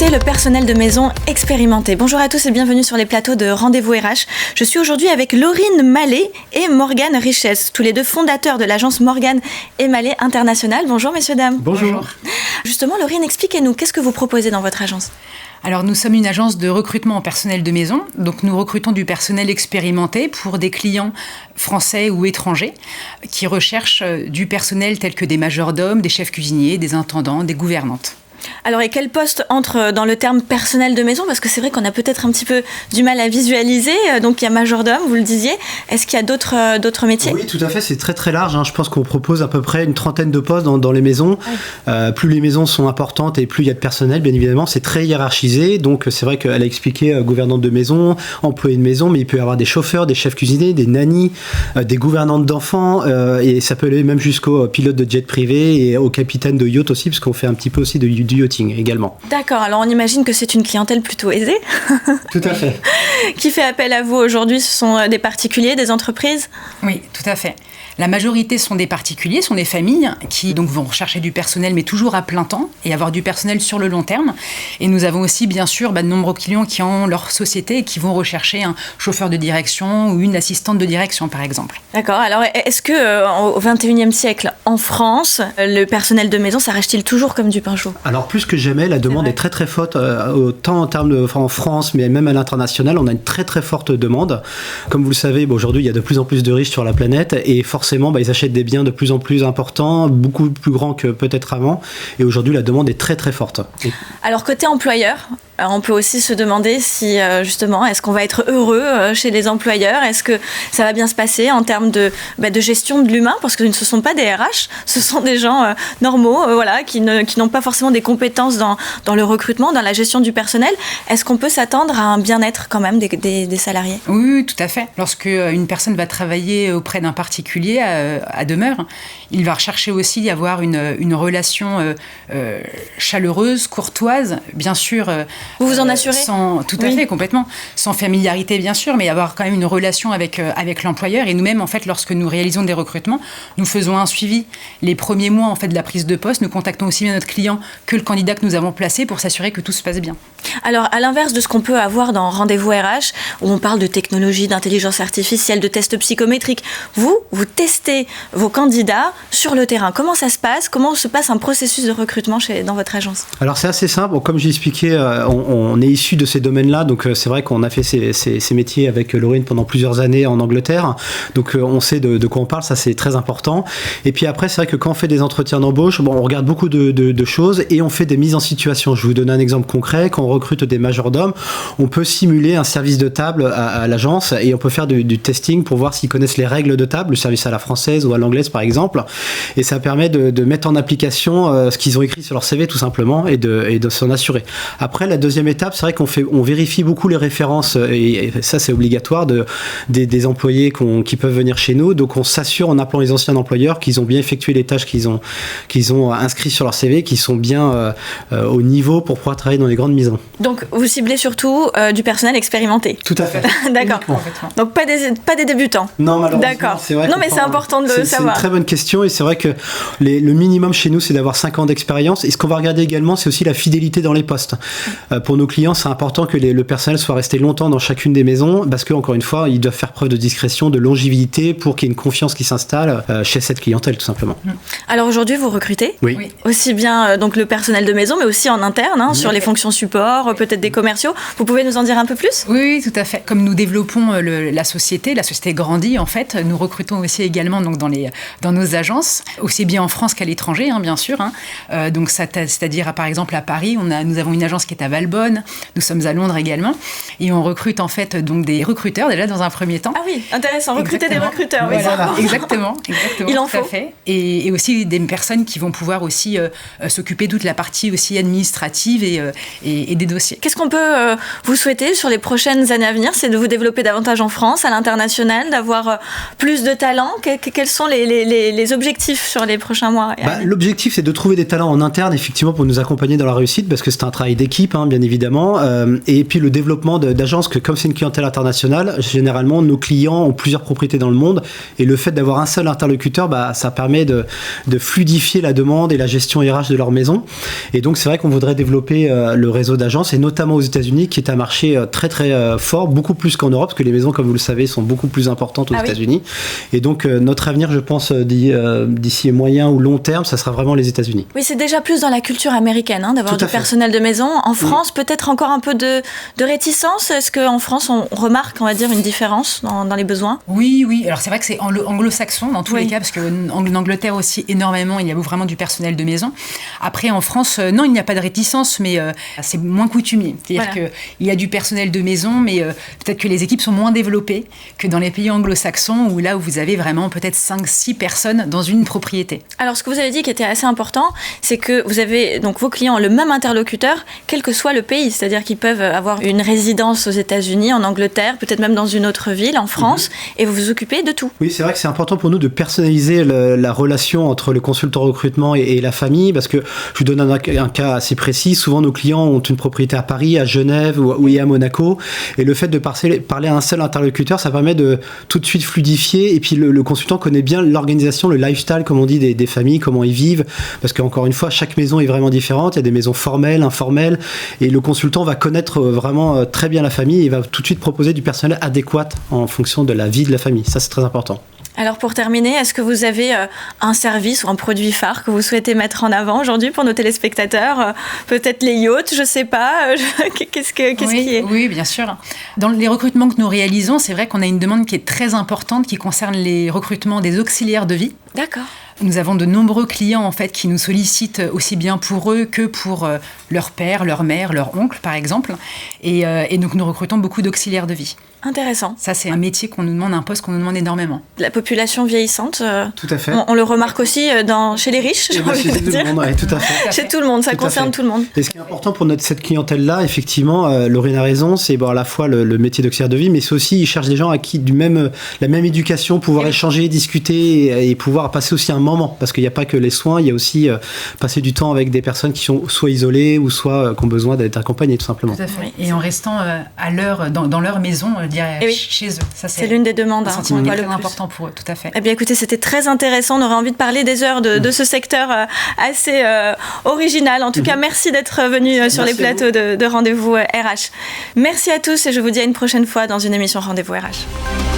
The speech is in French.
recruter le personnel de maison expérimenté. Bonjour à tous et bienvenue sur les plateaux de Rendez-vous RH. Je suis aujourd'hui avec Laurine Mallet et Morgane Richesse, tous les deux fondateurs de l'agence Morgane & Mallet International. Bonjour messieurs, dames. Bonjour. Justement, Laurine, expliquez-nous, qu'est-ce que vous proposez dans votre agence ? Alors nous sommes une agence de recrutement en personnel de maison, donc nous recrutons du personnel expérimenté pour des clients français ou étrangers qui recherchent du personnel tel que des majordomes, des chefs cuisiniers, des intendants, des gouvernantes. Alors, et quel poste entre dans le terme personnel de maison ? Parce que c'est vrai qu'on a peut-être un petit peu du mal à visualiser. Donc, il y a majordome, vous le disiez. Est-ce qu'il y a d'autres métiers ? Oui, tout à fait. C'est très très large. Je pense qu'on propose à peu près une trentaine de postes dans les maisons. Oui. Plus les maisons sont importantes et plus il y a de personnel, bien évidemment. C'est très hiérarchisé. Donc, c'est vrai qu'elle a expliqué gouvernante de maison, employé de maison, mais il peut y avoir des chauffeurs, des chefs cuisiniers, des nannies, des gouvernantes d'enfants. Et ça peut aller même jusqu'aux pilotes de jet privé et aux capitaines de yacht aussi, parce qu'on fait un petit peu aussi du yachting également. D'accord, alors on imagine que c'est une clientèle plutôt aisée. Tout à fait. Qui fait appel à vous aujourd'hui, ce sont des particuliers, des entreprises ? Oui, tout à fait. La majorité sont des particuliers, sont des familles qui donc vont rechercher du personnel, mais toujours à plein temps, et avoir du personnel sur le long terme. Et nous avons aussi, bien sûr, de nombreux clients qui ont leur société et qui vont rechercher un chauffeur de direction ou une assistante de direction, par exemple. D'accord. Alors, est-ce qu'au XXIe siècle, en France, le personnel de maison s'arrache-t-il toujours comme du pain chaud ? Alors, plus que jamais, la demande est très très forte, autant en termes en France, mais même à l'international. On a une très très forte demande. Comme vous le savez, aujourd'hui, il y a de plus en plus de riches sur la planète, et forcément, ils achètent des biens de plus en plus importants, beaucoup plus grands que peut-être avant. Et aujourd'hui, la demande est très très forte. Alors, côté employeur, on peut aussi se demander si, justement, est-ce qu'on va être heureux chez les employeurs ? Est-ce que ça va bien se passer en termes de gestion de l'humain ? Parce que ce ne sont pas des RH, ce sont des gens normaux, qui n'ont pas forcément des compétences dans le recrutement, dans la gestion du personnel. Est-ce qu'on peut s'attendre à un bien-être quand même des salariés ? Oui, tout à fait. Lorsque une personne va travailler auprès d'un particulier à demeure, il va rechercher aussi à avoir une relation chaleureuse, courtoise, bien sûr. Vous en assurez ? Tout à fait, complètement. Sans familiarité, bien sûr, mais avoir quand même une relation avec l'employeur. Et nous-mêmes, en fait, lorsque nous réalisons des recrutements, nous faisons un suivi. Les premiers mois, en fait, de la prise de poste, nous contactons aussi bien notre client que le candidat que nous avons placé pour s'assurer que tout se passe bien. Alors, à l'inverse de ce qu'on peut avoir dans Rendez-vous RH, où on parle de technologie, d'intelligence artificielle, de tests psychométriques, vous testez vos candidats sur le terrain. Comment ça se passe ? Comment se passe un processus de recrutement dans votre agence ? Alors, c'est assez simple. Bon, comme j'ai expliqué, on est issu de ces domaines-là. Donc, c'est vrai qu'on a fait ces métiers avec Laurine pendant plusieurs années en Angleterre. Donc, on sait de quoi on parle. Ça, c'est très important. Et puis après, c'est vrai que quand on fait des entretiens d'embauche, on regarde beaucoup de choses et on fait des mises en situation. Je vais vous donner un exemple concret. Quand on recrute des majordomes, on peut simuler un service de table à l'agence et on peut faire du testing pour voir s'ils connaissent les règles de table, le service à la française ou à l'anglaise par exemple. Et ça permet de mettre en application ce qu'ils ont écrit sur leur CV tout simplement et de s'en assurer. Après, la deuxième étape, c'est vrai qu'on vérifie beaucoup les références et ça c'est obligatoire des employés qui peuvent venir chez nous. Donc on s'assure en appelant les anciens employeurs qu'ils ont bien effectué les tâches qu'ils ont inscrites sur leur CV, qu'ils sont bien au niveau pour pouvoir travailler dans les grandes maisons. Donc vous ciblez surtout du personnel expérimenté. Tout à fait. D'accord. Donc pas des débutants. Non, malheureusement. D'accord. C'est vrai mais c'est important de le savoir. C'est une très bonne question et c'est vrai que le minimum chez nous c'est d'avoir 5 ans d'expérience et ce qu'on va regarder également c'est aussi la fidélité dans les postes. Pour nos clients c'est important que le personnel soit resté longtemps dans chacune des maisons parce que encore une fois ils doivent faire preuve de discrétion, de longévité pour qu'il y ait une confiance qui s'installe chez cette clientèle tout simplement. Alors aujourd'hui vous recrutez oui. Aussi bien donc le personnel de maison mais aussi en interne sur les fonctions support, peut-être des commerciaux. Vous pouvez nous en dire un peu plus ? Oui, tout à fait. Comme nous développons la société grandit en fait, nous recrutons aussi également donc dans nos agences, aussi bien en France qu'à l'étranger, bien sûr. Donc c'est-à-dire par exemple à Paris, nous avons une agence qui est à Valbonne, nous sommes à Londres également, et on recrute en fait donc des recruteurs déjà dans un premier temps. Ah oui, intéressant, recruter des recruteurs. Voilà, exactement. Il en faut. Fait. Et aussi des personnes qui vont pouvoir aussi s'occuper de toute la partie aussi administrative et des dossiers. Qu'est-ce qu'on peut vous souhaiter sur les prochaines années à venir ? C'est de vous développer davantage en France, à l'international, d'avoir plus de talents. Quels sont les objectifs sur les prochains mois ? L'objectif, c'est de trouver des talents en interne, effectivement, pour nous accompagner dans la réussite, parce que c'est un travail d'équipe, plateforme, bien évidemment, et puis le développement d'agences, que comme c'est une clientèle internationale, généralement, nos clients ont plusieurs propriétés dans le monde, et le fait d'avoir un seul interlocuteur, ça permet de fluidifier la demande et la gestion RH de leur maison. Et donc, c'est vrai qu'on voudrait développer le réseau d'agences, et notamment aux États-Unis, qui est un marché très, très fort, beaucoup plus qu'en Europe, parce que les maisons, comme vous le savez, sont beaucoup plus importantes aux États-Unis. Et donc, notre avenir, je pense, d'ici moyen ou long terme, ça sera vraiment les États-Unis. Oui, c'est déjà plus dans la culture américaine, d'avoir du personnel de maison. En France, peut-être encore un peu de réticence. Est-ce qu'en France, on remarque, on va dire, une différence dans les besoins ? Oui. Alors, c'est vrai que c'est anglo-saxon dans tous les cas, parce qu'en Angleterre aussi, énormément, il y a vraiment du personnel de maison. Après, en France, non, il n'y a pas de réticence, mais c'est moins coutumier. C'est-à-dire qu'il y a du personnel de maison, mais peut-être que les équipes sont moins développées que dans les pays anglo-saxons, où vous avez vraiment peut-être 5-6 personnes dans une propriété. Alors, ce que vous avez dit qui était assez important, c'est que vous avez donc vos clients le même interlocuteur, quel que soit le pays. C'est-à-dire qu'ils peuvent avoir une résidence aux États-Unis, en Angleterre, peut-être même dans une autre ville, en France, et vous vous occupez de tout. Oui, c'est vrai que c'est important pour nous de personnaliser la relation entre le consultant recrutement et la famille, parce que je vous donne un cas assez précis. Souvent, nos clients ont une propriété à Paris, à Genève ou à Monaco, et le fait de parler à un seul interlocuteur, ça permet de tout de suite fluidifier, et puis le consultant connaît bien l'organisation, le lifestyle, comme on dit, des familles, comment ils vivent, parce qu'encore une fois, chaque maison est vraiment différente. Il y a des maisons formelles, informelles, et le consultant va connaître vraiment très bien la famille et va tout de suite proposer du personnel adéquat en fonction de la vie de la famille. Ça, c'est très important. Alors pour terminer, est-ce que vous avez un service ou un produit phare que vous souhaitez mettre en avant aujourd'hui pour nos téléspectateurs ? Peut-être les yachts, je ne sais pas. Qu'est-ce qui est ? Oui, bien sûr. Dans les recrutements que nous réalisons, c'est vrai qu'on a une demande qui est très importante qui concerne les recrutements des auxiliaires de vie. D'accord. Nous avons de nombreux clients en fait qui nous sollicitent aussi bien pour eux que pour leur père, leur mère, leur oncle par exemple. Et donc nous recrutons beaucoup d'auxiliaires de vie. Intéressant. Ça, c'est un métier qu'on nous demande, un poste qu'on nous demande énormément. La population vieillissante, tout à fait. On le remarque aussi chez les riches, j'ai envie de dire. Tout à fait. Chez tout le monde, ça concerne tout le monde. Et ce qui est important pour cette clientèle-là, effectivement, Laurine a raison, c'est à la fois le métier d'auxiliaire de vie, mais c'est aussi, ils cherchent des gens à qui la même éducation, pouvoir échanger, discuter et pouvoir passer aussi un moment. Parce qu'il n'y a pas que les soins, il y a aussi passer du temps avec des personnes qui sont soit isolées ou soit qui ont besoin d'être accompagnées, tout simplement. Tout à fait. Et en restant à l'heure, dans leur maison, chez eux. Ça, c'est l'une des demandes. Un sentiment très important pour eux, tout à fait. Eh bien, écoutez, c'était très intéressant. On aurait envie de parler des heures de ce secteur assez original. En tout cas, merci d'être venu sur les plateaux de Rendez-vous RH. Merci à tous et je vous dis à une prochaine fois dans une émission Rendez-vous RH.